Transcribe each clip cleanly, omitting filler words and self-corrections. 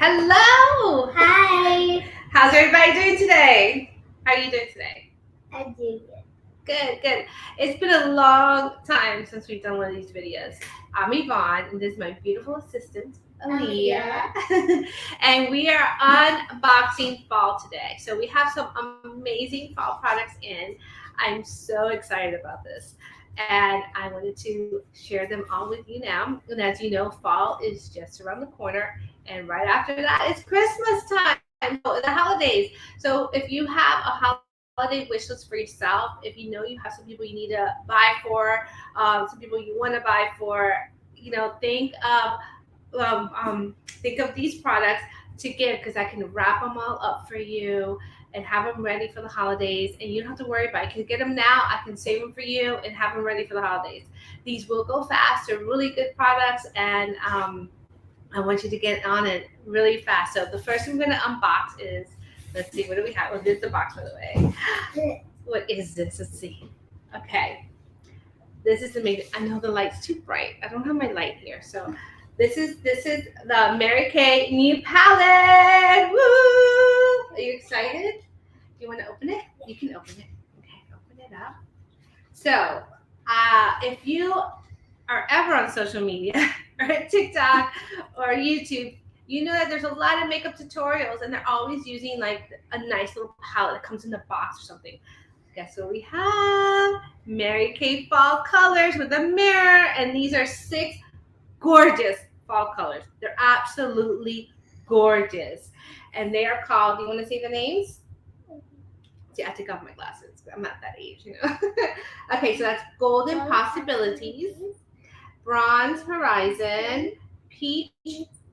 Hello! Hi. How's everybody doing today? How are you doing today? I'm doing good. Good. It's been a long time since we've done one of these videos. I'm Ivonne, and this is my beautiful assistant, Aaliyah. And we are unboxing fall today. So we have some amazing fall products in. I'm so excited about this. And I wanted to share them all with you now. And as you know, fall is just around the corner. And right after that, it's Christmas time. So the holidays. So if you have a holiday wish list for yourself, if you know you have some people you need to buy for, some people you want to buy for, think of these products to give because I can wrap them all up for you and have them ready for the holidays. And you don't have to worry about it. I can get them now. I can save them for you and have them ready for the holidays. These will go fast. They're really good products, and I want you to get on it really fast. So the first thing we're going to unbox is, let's see, what do we have? Well, this is the box, by the way. What is this? Let's see. Okay. This is amazing. I know the light's too bright. I don't have my light here. So this is the Mary Kay new palette. Woo! Are you excited? Do you want to open it? You can open it. Okay, open it up. So if you are ever on social media or TikTok or YouTube, you know that there's a lot of makeup tutorials and they're always using like a nice little palette that comes in the box or something. Guess what we have? Mary Kay fall colors with a mirror, and these are 6 gorgeous fall colors. They're absolutely gorgeous. And they are called, do you want to say the names? See, I took off my glasses. I'm not that age, you know. Okay, so that's Golden Possibilities, Bronze Horizon, Peach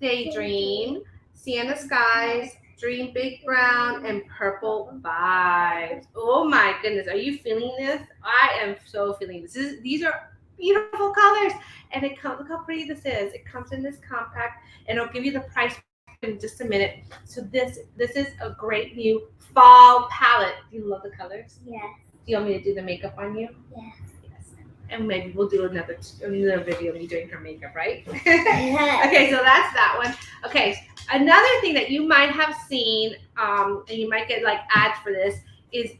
Daydream, Sienna Skies, Dream Big Brown, and Purple Vibes. Oh my goodness, are you feeling this? I am so feeling this. These are beautiful colors, and it comes. Look how pretty this is. It comes in this compact, and I'll give you the price in just a minute. So this is a great new fall palette. Do you love the colors? Yes. Do you want me to do the makeup on you? Yes. And maybe we'll do another video of me doing her makeup, right? Okay, so that's that one. Okay, another thing that you might have seen, and you might get like ads for this, is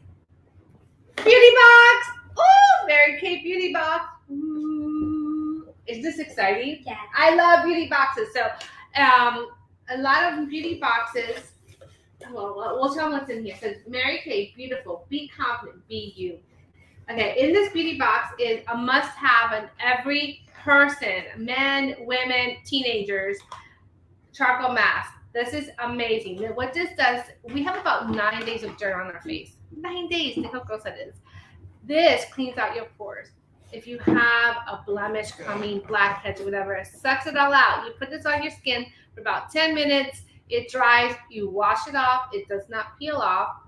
Beauty Box. Oh, Mary Kay Beauty Box. Ooh. Is this exciting? Yeah. I love beauty boxes. So, a lot of beauty boxes. Well, we'll tell them what's in here. It says Mary Kay, beautiful, be confident, be you. Okay, in this beauty box is a must-have on every person, men, women, teenagers, charcoal mask. This is amazing. Now, what this does, we have about 9 days of dirt on our face. 9 days, think how gross that is. This cleans out your pores. If you have a blemish coming, blackheads, or whatever, it sucks it all out. You put this on your skin for about 10 minutes. It dries. You wash it off. It does not peel off.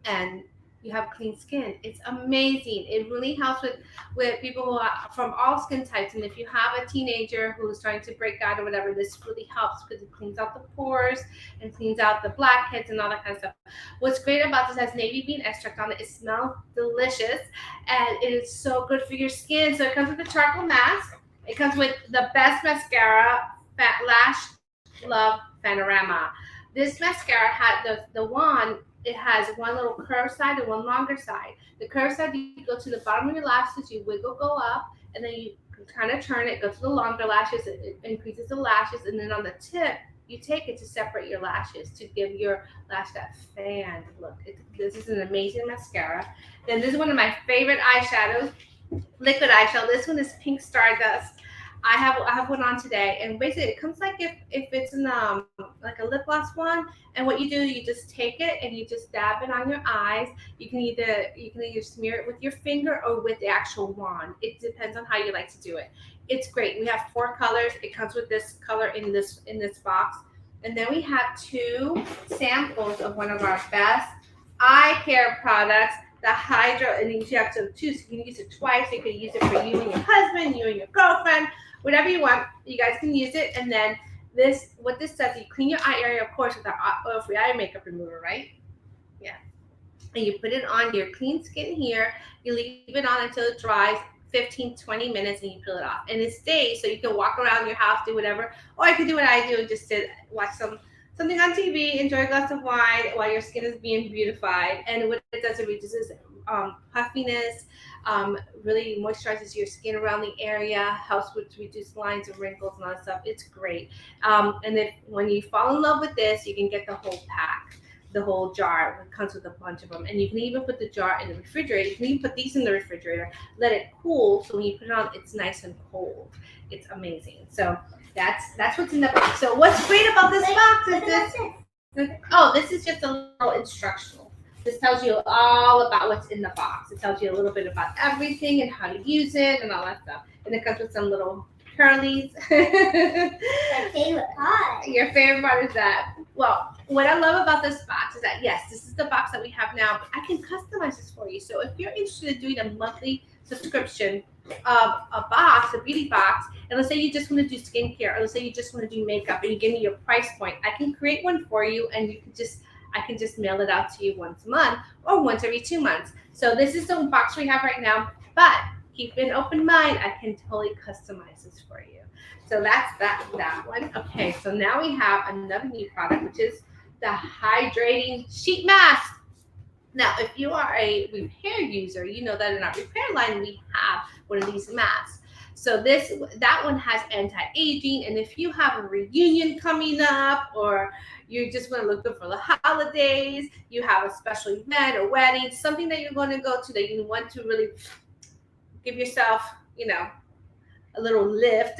And you have clean skin. It's amazing. It really helps with people who are from all skin types. And if you have a teenager who's trying to break out or whatever, this really helps because it cleans out the pores and cleans out the blackheads and all that kind of stuff. What's great about this has navy bean extract on it. It smells delicious and it is so good for your skin. So it comes with a charcoal mask. It comes with the best mascara, Fat Lash Love Panorama. This mascara had the wand. It has one little curved side and one longer side. The curved side, you go to the bottom of your lashes, you wiggle, go up, and then you kind of turn it, go to the longer lashes, it increases the lashes, and then on the tip, you take it to separate your lashes to give your lash that fan look. This is an amazing mascara. Then this is one of my favorite eyeshadows, liquid eyeshadow. This one is Pink Stardust. I have one on today, and basically it comes like if it's in like a lip gloss one, and what you do, you just take it and you just dab it on your eyes. You can either smear it with your finger or with the actual wand. It depends on how you like to do it. It's great. We have 4 colors. It comes with this color in this box, and then we have 2 samples of one of our best eye care products, the Hydro, and you have to choose. You can use it twice. You can use it for you and your husband, you and your girlfriend, whatever you want. You guys can use it. And then what this does, you clean your eye area, of course, with our oil-free eye makeup remover, right? Yeah. And you put it on your clean skin here. You leave it on until it dries, 15-20 minutes, and you peel it off. And it stays, so you can walk around your house, do whatever. Or you can do what I do and just sit, watch some something on TV, enjoy a glass of wine while your skin is being beautified. And what it does, it reduces puffiness, really moisturizes your skin around the area, helps with reduce lines and wrinkles and all that stuff. It's great. And if when you fall in love with this, you can get the whole pack, the whole jar. It comes with a bunch of them, and you can even put the jar in the refrigerator. You can even put these in the refrigerator, let it cool, so when you put it on, it's nice and cold. It's amazing. So that's what's in the box. So what's great about this box is this is just a little instructional. This tells you all about what's in the box. It tells you a little bit about everything and how to use it and all that stuff. And it comes with some little curlies. My favorite part. Your favorite part is that. Well, what I love about this box is that, yes, this is the box that we have now, but I can customize this for you. So if you're interested in doing a monthly subscription of a box, a beauty box, and let's say you just want to do skincare, or let's say you just want to do makeup and you give me your price point, I can create one for you, and I can just mail it out to you once a month or once every 2 months. So this is the box we have right now, but keep an open mind. I can totally customize this for you. So that's that one. Okay, so now we have another new product, which is the hydrating sheet mask. Now, if you are a repair user, you know that in our repair line, we have one of these masks. So that one has anti-aging, and if you have a reunion coming up, or you just want to look good for the holidays, you have a special event or wedding, something that you're going to go to that you want to really give yourself, a little lift,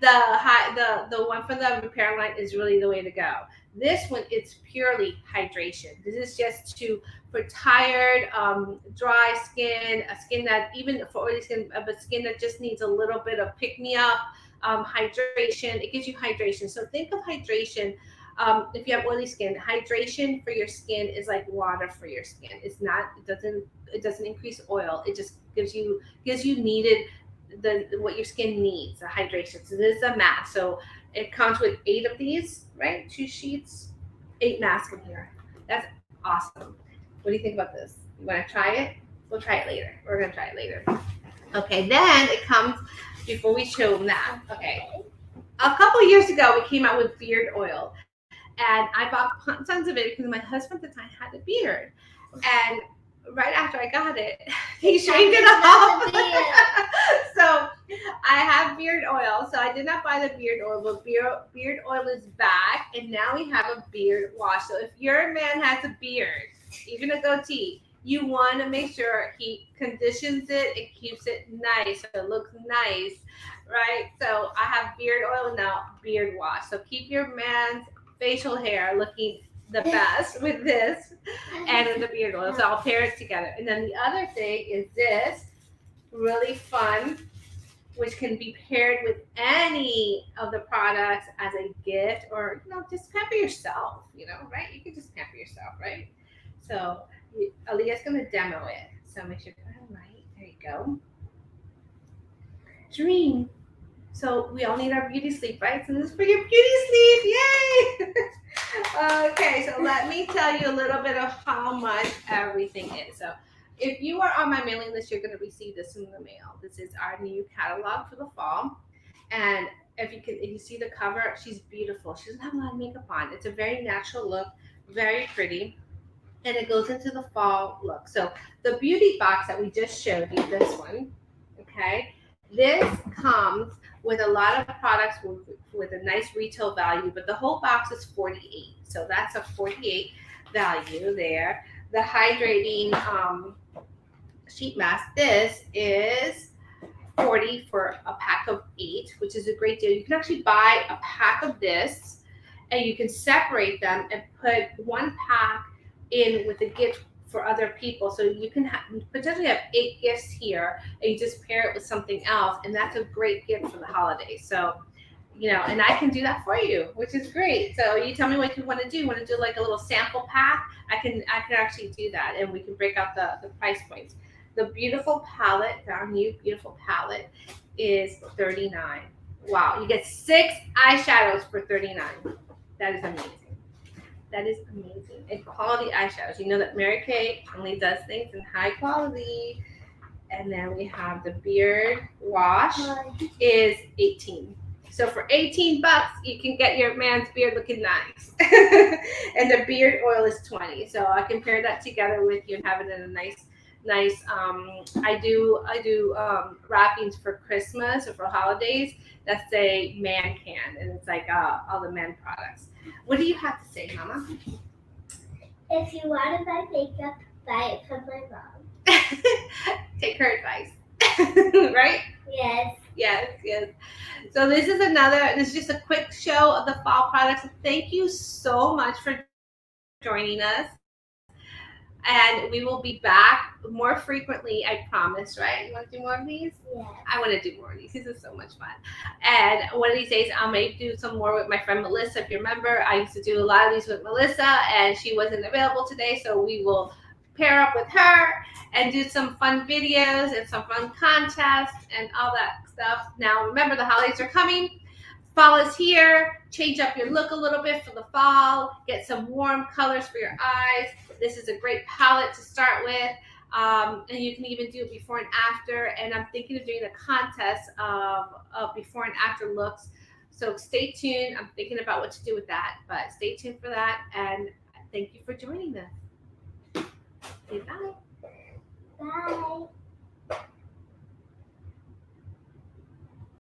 the one from the repair line is really the way to go. This one, it's purely hydration. This is just for tired, dry skin, a skin that, even for oily skin, of a skin that just needs a little bit of pick me up, hydration. It gives you hydration. So think of hydration. If you have oily skin, hydration for your skin is like water for your skin. It doesn't increase oil. It just gives you needed what your skin needs, the hydration. So this is a mask. So it comes with 8 of these, right? 2 sheets, 8 masks in here. That's awesome. What do you think about this? You want to try it? We'll try it later. We're going to try it later. Okay, then it comes, before we show them that, okay. A couple years ago, we came out with beard oil. And I bought tons of it because my husband at the time had a beard. And right after I got it, he shaved it off. So I have beard oil. So I did not buy the beard oil, but beard oil is back. And now we have a beard wash. So if your man has a beard, even a goatee, you want to make sure he conditions it and keeps it nice so it looks nice, right? So I have beard oil now, beard wash. So keep your man's facial hair looking the best with this and with the beard oil. So I'll pair it together. And then the other thing is this, really fun, which can be paired with any of the products as a gift, or just pamper yourself, right? You can just pamper yourself, right? So Aaliyah's going to demo it. So make sure you put it right. There you go. Dream. So we all need our beauty sleep, right? So this is for your beauty sleep. Yay! Okay, so let me tell you a little bit of how much everything is. So if you are on my mailing list, you're going to receive this in the mail. This is our new catalog for the fall. And if you see the cover, she's beautiful. She doesn't have a lot of makeup on. It's a very natural look, very pretty. And it goes into the fall look. So the beauty box that we just showed you, this one, okay, this comes with a lot of products with a nice retail value, but the whole box is $48. So that's a $48 value there. The hydrating sheet mask, this is $40 for a pack of 8, which is a great deal. You can actually buy a pack of this, and you can separate them and put one pack in with a gift for other people. So you can potentially have 8 gifts here, and you just pair it with something else, and that's a great gift for the holidays. So, and I can do that for you, which is great. So you tell me what you want to do. You want to do like a little sample pack? I can actually do that, and we can break out the price points. The beautiful palette, our new beautiful palette, is $39. Wow, you get 6 eyeshadows for $39. That is amazing. That is amazing. And quality eyeshadows. You know that Mary Kay only does things in high quality. And then we have the beard wash is $18. So for $18, you can get your man's beard looking nice. And the beard oil is $20. So I can pair that together with you and have it in a nice. I do wrappings for Christmas or for holidays. That's a man can, and it's like all the men products. What do you have to say, Mama? If you want to buy makeup, buy it from my mom. Take her advice. Right? Yes. So this is just a quick show of the fall products. Thank you so much for joining us. And we will be back more frequently, I promise, right? You want to do more of these? Yeah. I want to do more of these. These are so much fun. And one of these days, I may do some more with my friend Melissa. If you remember, I used to do a lot of these with Melissa, and she wasn't available today, so we will pair up with her and do some fun videos and some fun contests and all that stuff. Now, remember, the holidays are coming. Fall is here. Change up your look a little bit for the fall. Get some warm colors for your eyes. This is a great palette to start with. And you can even do it before and after. And I'm thinking of doing a contest of before and after looks. So stay tuned. I'm thinking about what to do with that. But stay tuned for that. And thank you for joining us. Say bye.